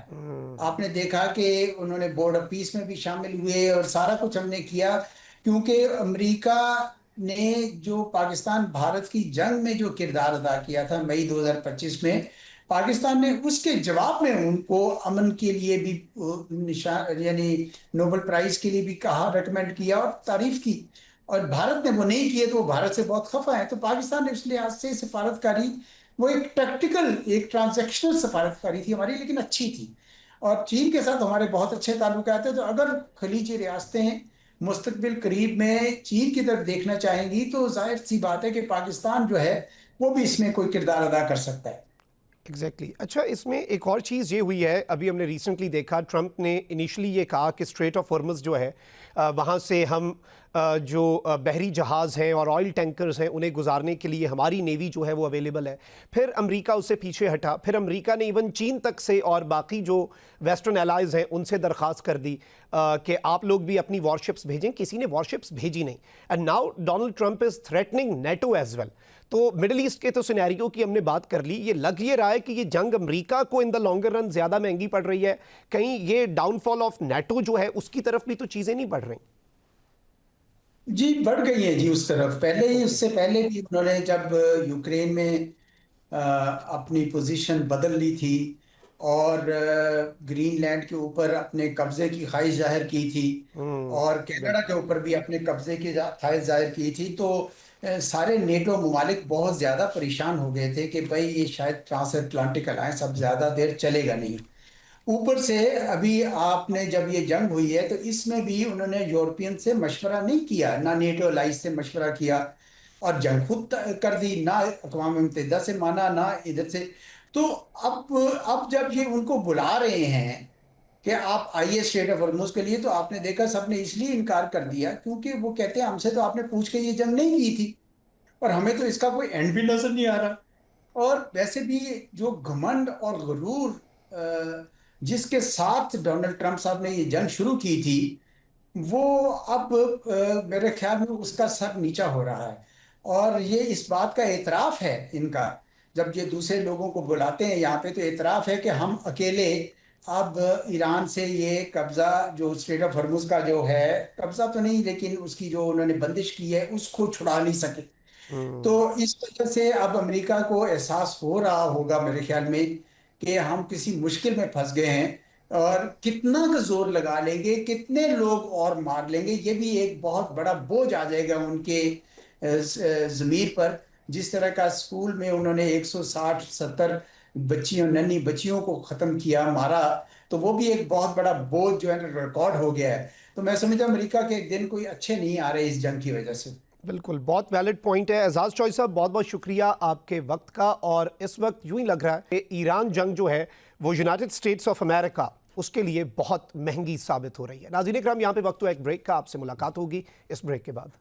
Speaker 3: आपने देखा कि उन्होंने बोर्ड ऑफ पीस में भी शामिल हुए और सारा कुछ हमने किया, क्योंकि अमेरिका ने जो पाकिस्तान भारत की जंग में जो किरदार अदा किया था मई 2025 में, पाकिस्तान ने उसके जवाब में उनको अमन के लिए भी निशान, यानी नोबेल प्राइज के लिए भी कहा, रेकमेंड किया और तारीफ की। और भारत ने वो नहीं किए तो वो भारत से बहुत खफा है। तो पाकिस्तान ने इस लिहाज से सिफारतकारी वो एक टैक्टिकल, एक ट्रांजैक्शनल सफारतकारी थी हमारी, लेकिन अच्छी थी। और चीन के साथ हमारे बहुत अच्छे ताल्लुकात हैं। तो अगर खलीजी रियासतें मुस्तकबिल करीब में चीन की तरफ देखना चाहेंगी, तो जाहिर सी बात है कि पाकिस्तान जो है वो भी इसमें कोई किरदार अदा कर सकता है।
Speaker 1: Exactly exactly. अच्छा, इसमें एक और चीज़ ये हुई है, अभी हमने रिसेंटली देखा ट्रंप ने इनिशियली ये कहा कि स्ट्रेट ऑफ हॉर्मज़ जो है वहाँ से हम जो बहरी जहाज़ हैं और ऑयल टैंकर्स हैं उन्हें गुजारने के लिए हमारी नेवी जो है वो अवेलेबल है। फिर अमेरिका उससे पीछे हटा, फिर अमेरिका ने इवन चीन तक से और बाकी जो वेस्टर्न एलाइज हैं उनसे दरख्वास्त कर दी कि आप लोग भी अपनी वॉरशिप्स भेजें। किसी ने वॉरशिप्स भेजी नहीं। And now Donald Trump is threatening NATO as well. तो मिडिल ईस्ट के तो सिनेरियो की हमने बात कर ली, ये लग ये रहा है कि ये जंग अमेरिका को इन द लॉन्गर रन ज़्यादा महंगी पड़ रही है। कहीं ये डाउनफॉल ऑफ नेटो जो है उसकी तरफ भी तो चीज़ें नहीं बढ़ रही?
Speaker 3: जी बढ़ गई है जी उस तरफ। पहले ही,
Speaker 1: ओके।
Speaker 3: उससे पहले भी उन्होंने जब यूक्रेन में अपनी पोजीशन बदल ली थी और ग्रीनलैंड के ऊपर अपने कब्जे की ख्वाहिश जाहिर की थी और कनाडा के
Speaker 1: बिल्कुल।
Speaker 3: ऊपर भी अपने कब्जे की ख्वाहिश जाहिर की थी, तो सारे नेटो ममालिक बहुत ज़्यादा परेशान हो गए थे कि भाई ये शायद ट्रांस अटलांटिक अलायंस अब ज़्यादा देर चलेगा नहीं। ऊपर से अभी आपने जब ये जंग हुई है तो इसमें भी उन्होंने यूरोपियन से मशवरा नहीं किया, ना नेटो अलाइज से मशवरा किया, और जंग खुद कर दी, ना अक़वाम मुत्तहिदा से माना ना इधर से। तो अब जब ये उनको बुला रहे हैं कि आप आइए स्टेट ऑफ हॉर्मुज के लिए, तो आपने देखा सबने इसलिए इनकार कर दिया क्योंकि वो कहते हैं हमसे तो आपने पूछ के ये जंग नहीं की थी और हमें तो इसका कोई एंड भी नजर नहीं आ रहा। और वैसे भी जो घमंड और गुरूर जिसके साथ डोनाल्ड ट्रंप साहब ने ये जंग शुरू की थी, वो अब मेरे ख्याल में उसका सर नीचा हो रहा है। और ये इस बात का एतराफ़ है इनका, जब ये दूसरे लोगों को बुलाते हैं यहाँ पे, तो एतराफ़ है कि हम अकेले अब ईरान से ये कब्ज़ा, जो स्ट्रेट ऑफ हॉर्मुज का जो है कब्ज़ा तो नहीं, लेकिन उसकी जो उन्होंने बंदिश की है उसको छुड़ा नहीं सके। तो इस वजह से अब अमेरिका को एहसास हो रहा होगा मेरे ख्याल में कि हम किसी मुश्किल में फंस गए हैं, और कितना का जोर लगा लेंगे, कितने लोग और मार लेंगे, ये भी एक बहुत बड़ा बोझ आ जाएगा उनके ज़मीर पर। जिस तरह का स्कूल में उन्होंने 160-70 बच्चियों, नन्ही बच्चियों को ख़त्म किया, मारा, तो वो भी एक बहुत बड़ा बोझ जो है रिकॉर्ड हो गया है। तो मैं समझता हूं अमेरिका के दिन कोई अच्छे नहीं आ रहे इस जंग की वजह से।
Speaker 1: बिल्कुल, बहुत वैलिड पॉइंट है। एजाज चौधरी साहब, बहुत बहुत शुक्रिया आपके वक्त का। और इस वक्त यूं ही लग रहा है कि ईरान जंग जो है वो यूनाइटेड स्टेट्स ऑफ अमेरिका उसके लिए बहुत महंगी साबित हो रही है। नाज़रीन इकराम, यहाँ पे वक्त हुआ एक ब्रेक का, आपसे मुलाकात होगी इस ब्रेक के बाद।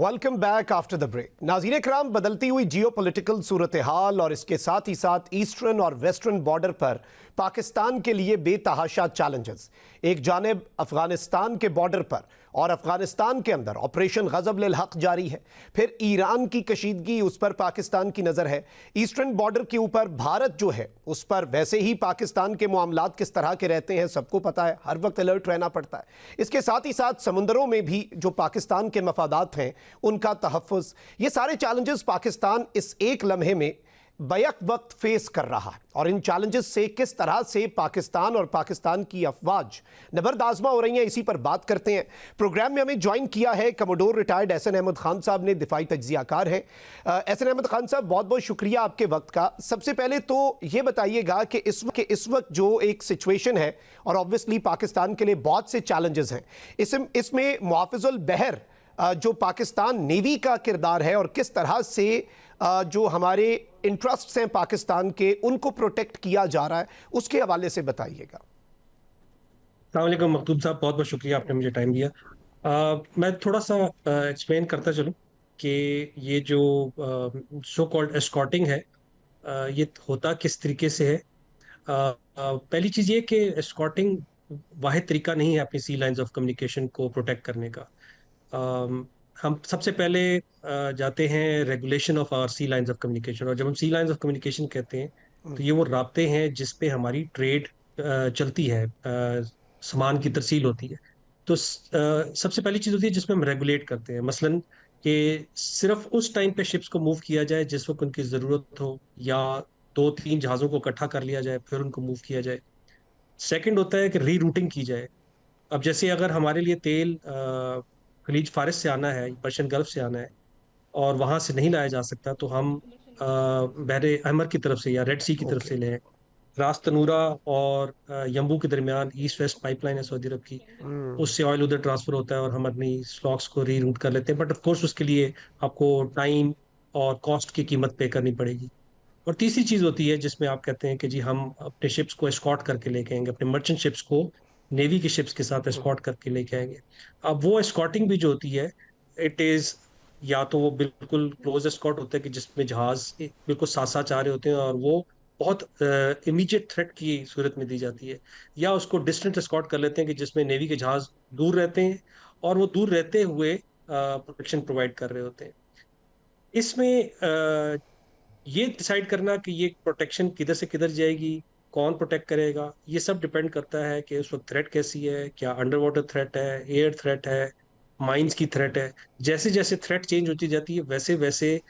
Speaker 1: Welcome back after the break. नाज़रीन इकराम, बदलती हुई जियो पोलिटिकल सूरत हाल और इसके साथ ही साथ ईस्टर्न और वेस्टर्न बॉर्डर पर पाकिस्तान के लिए बेतहाशा चैलेंजेस। एक जानिब अफगानिस्तान के बॉर्डर पर और अफगानिस्तान के अंदर ऑपरेशन गज़ब लिल हक जारी है। फिर ईरान की कशीदगी, उस पर पाकिस्तान की नज़र है। ईस्टर्न बॉर्डर के ऊपर भारत जो है उस पर वैसे ही पाकिस्तान के मामलात किस तरह के रहते हैं सबको पता है, हर वक्त अलर्ट रहना पड़ता है। इसके साथ ही साथ समुंदरों में भी जो पाकिस्तान के मफादात हैं उनका तहफ़्फ़ुज़, ये सारे चैलेंजेस पाकिस्तान इस एक लम्हे में बैक वक्त फेस कर रहा है। और इन चैलेंजेस से किस तरह से पाकिस्तान और पाकिस्तान की अफवाज नबर्द आजमा हो रही हैं, इसी पर बात करते हैं। प्रोग्राम में हमें ज्वाइन किया है कमोडोर रिटायर्ड एहसन अहमद खान साहब ने, दिफाई तज्जियाकार हैं। एहसन अहमद खान साहब, बहुत बहुत शुक्रिया आपके वक्त का। सबसे पहले तो ये बताइएगा कि इस वक्त जो एक सिचुएशन है, और ऑब्वियसली पाकिस्तान के लिए बहुत से चैलेंजेस हैं, इसमें मुआफ़िज़ुल बहर जो पाकिस्तान नेवी का किरदार है और किस तरह से जो हमारे इंटरेस्ट्स हैं पाकिस्तान के उनको प्रोटेक्ट किया जा रहा है, उसके हवाले से बताइएगा।
Speaker 4: अस्सलाम वालेकुम मखदूम साहब, बहुत बहुत शुक्रिया आपने मुझे टाइम दिया। मैं थोड़ा सा एक्सप्लेन करता चलूँ कि ये जो सो कॉल्ड एस्कॉर्टिंग है, ये होता किस तरीके से है। पहली चीज़ ये कि एस्कॉर्टिंग वाहिद तरीका नहीं है अपनी सी लाइंस ऑफ कम्युनिकेशन को प्रोटेक्ट करने का। हम सबसे पहले जाते हैं regulation of our sea lines of communication. और जब हम सी लाइंस ऑफ कम्युनिकेशन कहते हैं तो ये वो राब्ते हैं जिस पे हमारी ट्रेड चलती है, सामान की तरसील होती है। तो सबसे पहली चीज होती है जिसमें हम रेगुलेट करते हैं, मसलन कि सिर्फ उस टाइम पे शिप्स को मूव किया जाए जिस वक्त उनकी जरूरत हो, या दो तीन जहाजों को इकट्ठा कर लिया जाए फिर उनको मूव किया जाए। सेकंड होता है कि री रूटिंग की जाए। अब जैसे अगर हमारे लिए तेल खलीज फारिस से आना है, पर्शियन गल्फ से आना है, और वहां से नहीं लाया जा सकता, तो हम बहरे अहमर की तरफ से या रेड सी की तरफ
Speaker 1: ओके।
Speaker 4: से लें। रास तनूरा और यम्बू के दरमियान ईस्ट वेस्ट पाइपलाइन है सऊदी अरब की, उससे ऑयल उधर ट्रांसफर होता है और हम अपनी स्टॉक्स को री रूट कर लेते हैं। बट ऑफ कोर्स उसके लिए आपको टाइम और कॉस्ट की कीमत पे करनी पड़ेगी। और तीसरी चीज होती है जिसमें आप कहते हैं कि जी हम अपने शिप्स को एस्कॉर्ट करके लेके आएंगे, अपने मर्चेंट शिप्स को नेवी की शिप्स के साथ एस्कॉर्ट करके लेके आएंगे। अब वो एस्कॉर्टिंग भी जो होती है, इट इज, या तो वो बिल्कुल क्लोज एस्कॉर्ट होता है कि जिसमें जहाज बिल्कुल साथ साथ जा रहे होते हैं और वो बहुत इमीडिएट थ्रेट की सूरत में दी जाती है, या उसको डिस्टेंट एस्कॉर्ट कर लेते हैं कि जिसमें नेवी के जहाज दूर रहते हैं और वो दूर रहते हुए प्रोटेक्शन प्रोवाइड कर रहे होते हैं। इसमें ये डिसाइड करना कि ये प्रोटेक्शन किधर से किधर जाएगी, कौन प्रोटेक्ट करेगा, ये सब डिपेंड करता है कि उस वक्त थ्रेट कैसी है, क्या अंडर वाटर थ्रेट है, एयर थ्रेट है, माइंस की थ्रेट है। जैसे जैसे थ्रेट चेंज होती जाती है वैसे वैसे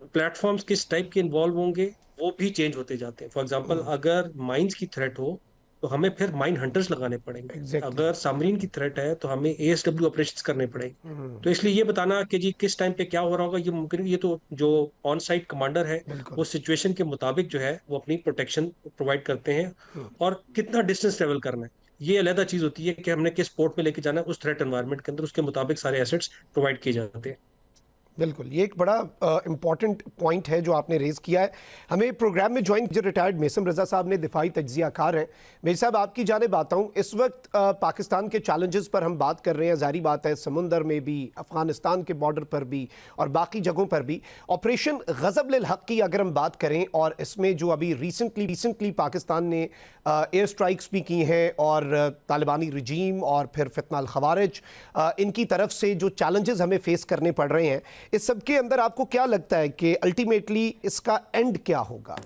Speaker 4: प्लेटफॉर्म्स किस टाइप के इन्वॉल्व होंगे वो भी चेंज होते जाते हैं। फॉर एग्जांपल अगर माइंस की थ्रेट हो तो हमें फिर माइन हंटर्स लगाने पड़ेंगे।
Speaker 1: एग्जैक्टली।
Speaker 4: अगर सबमरीन की थ्रेट है तो हमें एएसडब्ल्यू ऑपरेशंस करने पड़ेंगे। तो इसलिए ये बताना कि जी किस टाइम पे क्या हो रहा होगा ये मुमकिन, ये तो जो ऑन साइट कमांडर है
Speaker 1: बिल्कुल।
Speaker 4: वो सिचुएशन के मुताबिक जो है वो अपनी प्रोटेक्शन प्रोवाइड करते हैं। और कितना डिस्टेंस ट्रेवल करना है ये अलग चीज होती है कि हमने किस पोर्ट में लेके जाना है उस थ्रेट एनवायरनमेंट के अंदर, उसके मुताबिक सारे एसेट्स प्रोवाइड किए जाते हैं।
Speaker 1: बिल्कुल, ये एक बड़ा इम्पॉर्टेंट पॉइंट है जो आपने रेज़ किया है। हमें प्रोग्राम में ज्वाइन जो रिटायर्ड मेसम रज़ा साहब ने दिफाई तज्ज़ियाकार हैं। मेरे साहब आपकी जानिब आता हूँ। इस वक्त पाकिस्तान के चैलेंजेस पर हम बात कर रहे हैं, ज़ाहिर बात है समुंदर में भी, अफ़गानिस्तान के बॉर्डर पर भी और बाकी जगहों पर भी। ऑपरेशन ग़ज़ब लिल हक़ की अगर हम बात करें, और इसमें जो अभी रिसेंटली पाकिस्तान ने एयर स्ट्राइक्स भी की हैं और तालिबानी रजीम और फिर फितना अल ख़वारिज, इनकी तरफ से जो चैलेंजेस हमें फेस करने पड़ रहे हैं, इस सब के अंदर आपको क्या लगता है कि अल्टीमेटली इसका एंड क्या होगा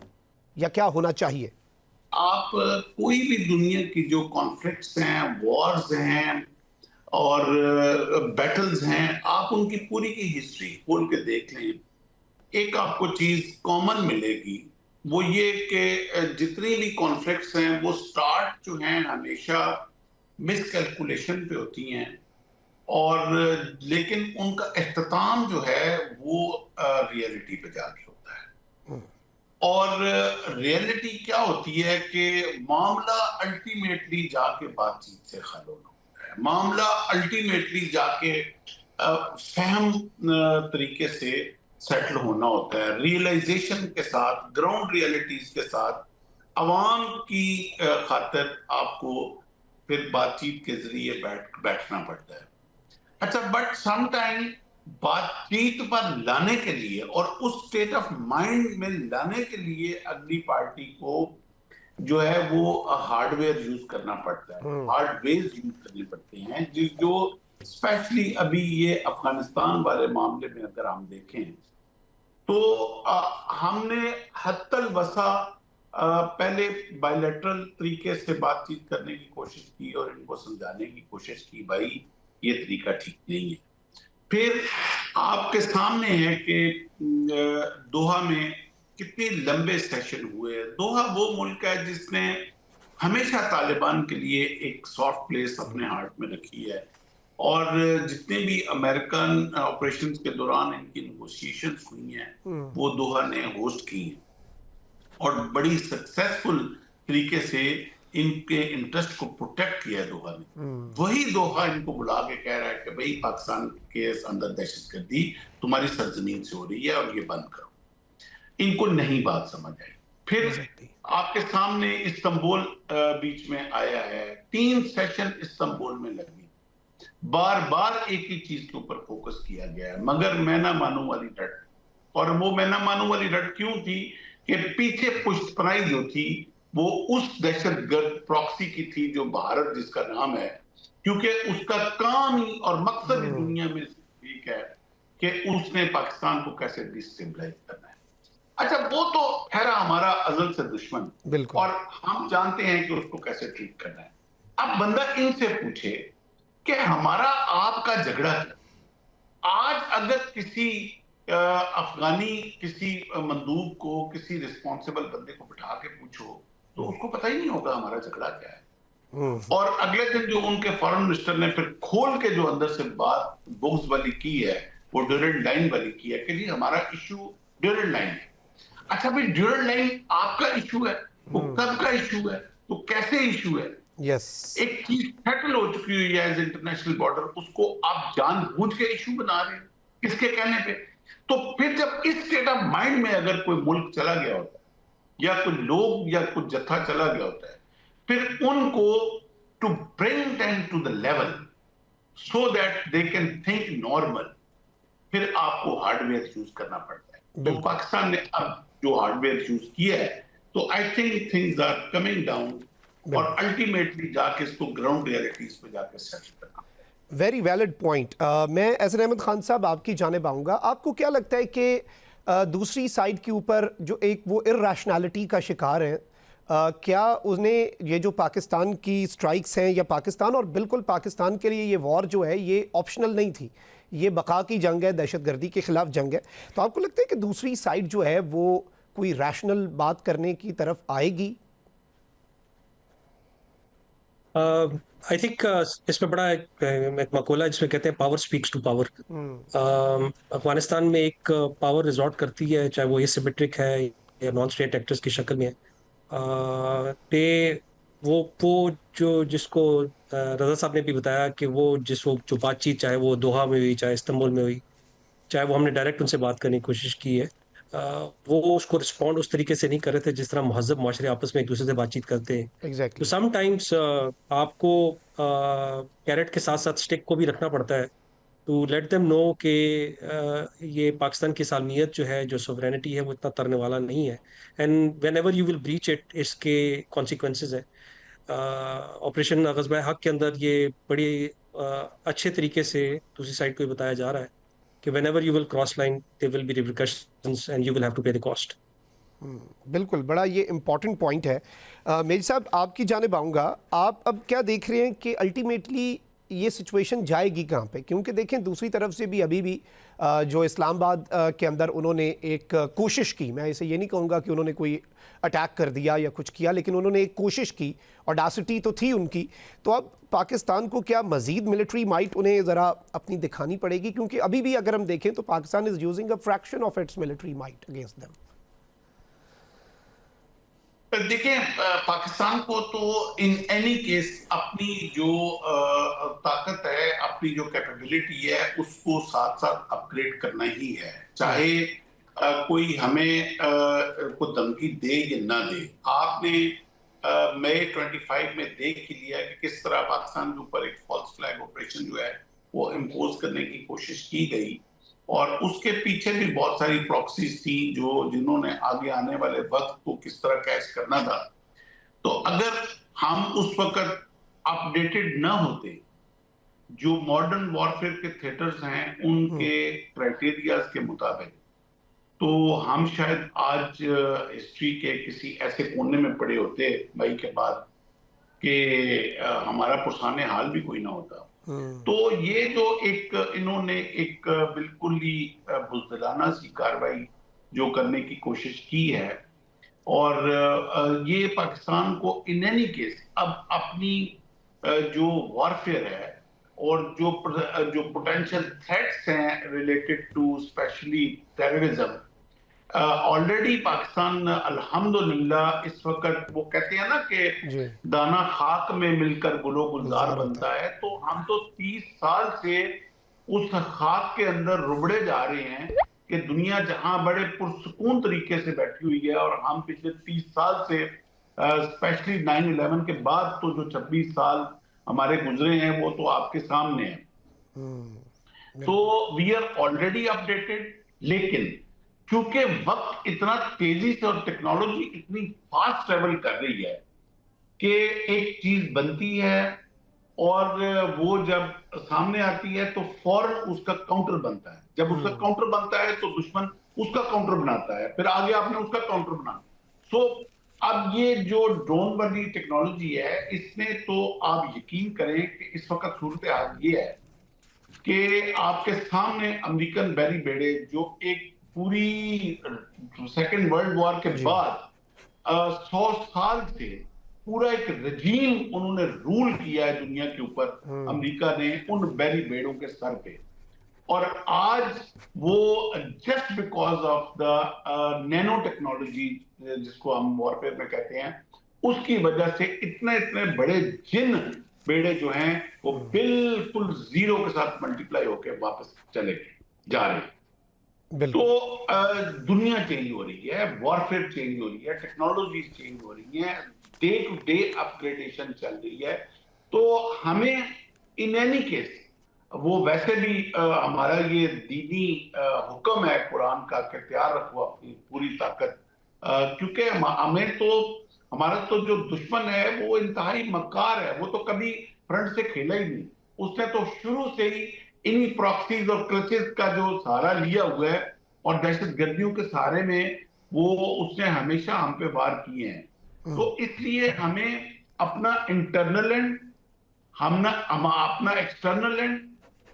Speaker 1: या क्या होना चाहिए?
Speaker 5: आप कोई भी दुनिया की जो कॉन्फ्लिक्ट्स हैं, वॉर्स हैं और बैटल्स हैं, आप उनकी पूरी की हिस्ट्री खोल के देख लें, एक आपको चीज कॉमन मिलेगी। वो ये कि जितनी भी कॉन्फ्लिक्ट्स हैं वो स्टार्ट जो हैं हमेशा मिसकैलकुलेशन पे होती हैं, और लेकिन उनका इख्तिताम जो है वो रियलिटी पे जाके होता है। और रियलिटी क्या होती है कि मामला अल्टीमेटली जाके बातचीत से हल होना है, मामला अल्टीमेटली जाके फहम तरीके से सेटल होना होता है, रियलाइजेशन के साथ, ग्राउंड रियलिटीज के साथ, अवाम की खातिर आपको फिर बातचीत के जरिए बैठना पड़ता है। अच्छा, बट समटाइम बातचीत पर लाने के लिए और उस स्टेट ऑफ माइंड में लाने के लिए अगली पार्टी को जो है वो हार्डवेयर यूज करना पड़ता है, हार्डवेयर यूज करने पड़ते हैं, जो स्पेशली अभी ये अफगानिस्तान वाले मामले में अगर हम देखें तो हमने हत्तल वसा पहले बायलैटरल तरीके से बातचीत करने की कोशिश की और इनको समझाने की कोशिश की, भाई ये तरीका ठीक नहीं है। फिर आपके सामने है कि दोहा में कितने लंबे सेशन हुए। दोहा वो मुल्क है जिसने हमेशा तालिबान के लिए एक सॉफ्ट प्लेस अपने हार्ट में रखी है, और जितने भी अमेरिकन ऑपरेशंस के दौरान इनकी नेगोशिएशंस हुई हैं वो दोहा ने होस्ट की हैं, और बड़ी सक्सेसफुल तरीके से इनके इंटरेस्ट को प्रोटेक्ट किया दोहा ने। वही दोहा इनको बुला के कह रहा है कि भाई पाकिस्तान के अंदर दहशतगर्दी तुम्हारी सरजमीन से हो रही है और ये बंद करो। इनको नहीं बात समझ आई। फिर आपके सामने इस्तांबुल बीच में आया है, 3 सेशन इस्तांबुल में लगी, बार बार एक ही चीज के ऊपर फोकस किया गया है, मगर मैं ना मानू वाली रट। और वो मैं ना मानू वाली रट क्यों थी कि पीछे पुष्टपनाई जो थी वो उस दहशतगर्द प्रॉक्सी की थी जो भारत जिसका नाम है, क्योंकि उसका काम ही और मकसद ही दुनिया में एक है कि उसने पाकिस्तान को कैसे डिस्टेबलाइज करना है। अच्छा, वो तो ठहरा हमारा अजल से दुश्मन,
Speaker 1: बिल्कुल।
Speaker 5: और हम जानते हैं कि उसको कैसे ट्रीट करना है। अब बंदा इनसे पूछे कि हमारा आपका झगड़ा क्या। आज अगर किसी अफगानी किसी मंदूब को, किसी रिस्पॉन्सिबल बंदे को बिठा के पूछो तो उसको पता ही नहीं होगा हमारा झगड़ा क्या है। और अगले दिन जो उनके फॉरेन मिनिस्टर ने फिर खोल के जो अंदर से बात बुग्स वाली की है, वो ड्यूरेंट लाइन वाली की है कि जी हमारा इशू ड्यूरेंट लाइन है। अच्छा भाई, ड्यूरेंट लाइन आपका इशू है, वो कब का इशू है, तो कैसे इशू है?
Speaker 1: यस।
Speaker 5: एक चीज सेटल हो चुकी हुई है एज इंटरनेशनल बॉर्डर, उसको आप जानबूझ के इशू बना रहे हैं, किसके कहने पे? तो फिर जब इस स्टेट ऑफ माइंड में अगर कोई मुल्क चला गया होता है या कोई लोग या कुछ जत्था चला गया होता है, फिर उनको to bring them to the level so that they can think normal, फिर आपको हार्डवेयर यूज करना पड़ता है। तो पाकिस्तान ने अब जो हार्डवेयर यूज किया है, तो I think things are coming down, और अल्टीमेटली जाके इसको ग्राउंड रियलिटीज पे जाके सेटल करना।
Speaker 1: Very valid point. मैं एहसन अहमद खान साहब आपकी जानिब आऊँगा। आपको क्या लगता है कि दूसरी साइड के ऊपर जो एक वो इर्रेशनैलिटी का शिकार है, क्या उसने ये जो पाकिस्तान की स्ट्राइक्स हैं, या पाकिस्तान और बिल्कुल पाकिस्तान के लिए ये वॉर जो है ये ऑप्शनल नहीं थी, ये बका की जंग है, दहशतगर्दी के खिलाफ जंग है, तो आपको लगता है कि दूसरी साइड जो है वो कोई रैशनल बात करने की तरफ आएगी?
Speaker 4: आई थिंक इसमें बड़ा एक मकौला जिसमें कहते हैं power speaks to power. Afghanistan में एक पावर रिजॉर्ट करती है, चाहे वो एसिमेट्रिक है या नॉन स्टेट एक्टर्स की शक्ल में है। ते वो जो जिसको रजा साहब ने भी बताया कि वो जो बातचीत, चाहे वो दोहा में हुई, चाहे इस्तांबुल में हुई, चाहे वो हमने डायरेक्ट उनसे बात करने की कोशिश की है, वो उसको रिस्पॉन्ड उस तरीके से नहीं कर रहे थे जिस तरह महज़ब माशरे आपस में एक दूसरे से बातचीत करते हैं। तो
Speaker 1: एग्जैक्टली।
Speaker 4: समटाइम्स आपको कैरेट के साथ साथ स्टिक को भी रखना पड़ता है, टू लेट देम नो कि ये पाकिस्तान की सालमियत जो है, जो सोवरेनिटी है, वो इतना तरने वाला नहीं है। And when ever you will breach it, इसके कॉन्सिक्वेंसेज है। ऑपरेशन ग़ज़वा-ए हक़ के अंदर ये बड़ी अच्छे तरीके से दूसरी साइड को बताया जा रहा है कि whenever you will cross line, there will be repercussions and you will have to pay the cost.
Speaker 1: बिल्कुल, बड़ा ये इम्पॉर्टेंट पॉइंट है। मेरी साहब आपकी जानिब आऊँगा। आप अब क्या देख रहे हैं कि अल्टीमेटली ये सिचुएशन जाएगी कहाँ पे? क्योंकि देखें दूसरी तरफ से भी अभी भी जो इस्लामाबाद के अंदर उन्होंने एक कोशिश की, मैं इसे ये नहीं कहूँगा कि उन्होंने कोई अटैक कर दिया या कुछ किया, लेकिन उन्होंने एक कोशिश की, ऑडासिटी तो थी उनकी। तो अब पाकिस्तान को क्या मज़ीद मिलिट्री माइट उन्हें ज़रा अपनी दिखानी पड़ेगी? क्योंकि अभी भी अगर हम देखें तो Pakistan is using a fraction of its military might against them.
Speaker 5: देखिए, पाकिस्तान को तो इन एनी केस अपनी जो ताकत है, अपनी जो कैपेबिलिटी है, उसको साथ साथ अपग्रेड करना ही है, चाहे कोई हमें को धमकी दे या ना दे। आपने मई 25 में देख ही लिया कि किस तरह पाकिस्तान के ऊपर एक फॉल्स फ्लैग ऑपरेशन जो है वो इम्पोज करने की कोशिश की गई, और उसके पीछे भी बहुत सारी प्रॉक्सीज थी जिन्होंने आगे आने वाले वक्त को किस तरह कैच करना था। तो अगर हम उस वक्त अपडेटेड ना होते, जो मॉडर्न वॉरफेयर के थिएटर्स हैं उनके क्राइटेरियाज के मुताबिक, तो हम शायद आज हिस्ट्री के किसी ऐसे कोने में पड़े होते मई के बाद कि हमारा पुरसाने हाल भी कोई ना होता। तो ये जो एक इन्होंने एक बिल्कुल ही बुज़दिलाना सी कार्रवाई जो करने की कोशिश की है, और ये पाकिस्तान को इन एनी केस अब अपनी जो वॉरफेयर है और जो पोटेंशियल थ्रेट्स हैं related to specially terrorism, already Pakistan अल्हम्दुलिल्लाह इस वक्त, वो कहते हैं ना कि दाना खाक में मिलकर गुलो गुलजार बनता है, तो हम तो 30 साल से उस खाक के अंदर रुबड़े जा रहे हैं कि दुनिया जहां बड़े पुरसुकून तरीके से बैठी हुई है, और हम पिछले 30 साल से स्पेशली 9/11 के बाद तो जो 26 साल हमारे गुजरे हैं वो तो आपके सामने है। तो वी आर ऑलरेडी अपडेटेड, लेकिन क्योंकि वक्त इतना तेजी से और टेक्नोलॉजी इतनी फास्ट ट्रेवल कर रही है कि एक चीज बनती है और वो जब सामने आती है तो फौरन उसका काउंटर बनता है। जब उसका काउंटर बनता है तो दुश्मन उसका काउंटर बनाता है, फिर आगे आपने उसका काउंटर बनाना। सो अब ये जो ड्रोन वाली टेक्नोलॉजी है, इसमें तो आप यकीन करें कि इस वक्त सूरत हाल ये है कि आपके सामने अमेरिकन बैरी बेड़े जो एक पूरी सेकेंड वर्ल्ड वॉर के बाद 100 साल से पूरा एक रजीम उन्होंने रूल किया है दुनिया के ऊपर, अमेरिका ने उन बैरी बेड़ों के सर पे। और आज वो just because of the nano technology जिसको हम वॉरफेयर में कहते हैं, उसकी वजह से इतने इतने बड़े जिन बेड़े जो हैं वो बिल्कुल जीरो के साथ मल्टीप्लाई होकर वापस चले जा रहे हैं। तो दुनिया चेंज हो रही है, वॉरफेयर चेंज हो रही है, टेक्नोलॉजी चेंज हो रही है, डे टू डे अपग्रेडेशन चल रही है। तो हमें इन एनी केस वो वैसे भी हमारा ये दीनी हुक्म है कुरान का कि तैयार रखो अपनी पूरी ताकत, क्योंकि हमें तो हमारा तो जो दुश्मन है वो इंतहाई मक्कार है, वो तो कभी फ्रंट से खेला ही नहीं। उसने तो शुरू से ही इन्हीं प्रॉक्सीज और क्लचेस का जो सहारा लिया हुआ है और दहशत गर्दियों के सहारे में वो उसने हमेशा हम पे वार किए हैं। तो इसलिए हमें अपना इंटरनल एंड अपना एक्सटर्नल एंड,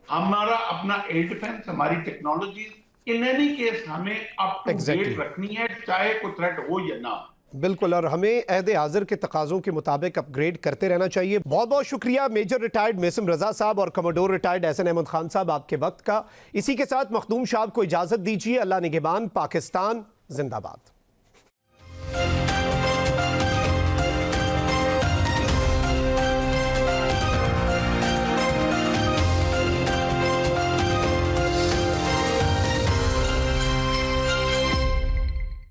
Speaker 5: हमारा अपना एयर डिफेंस, हमारी टेक्नोलॉजीज, इन एनी केस हमें अप टू डेट रखनी है, चाहे कोई थ्रेट हो या ना।
Speaker 1: बिल्कुल, और हमें अहद हाजिर के तकाज़ों के मुताबिक अपग्रेड करते रहना चाहिए। बहुत बहुत शुक्रिया मेजर रिटायर्ड मेसम रजा साहब और कमोडोर रिटायर्ड एहसन अहमद खान साहब आपके वक्त का। इसी के साथ मखदूम साहब को इजाज़त दीजिए। अल्लाह निगहबान। पाकिस्तान जिंदाबाद।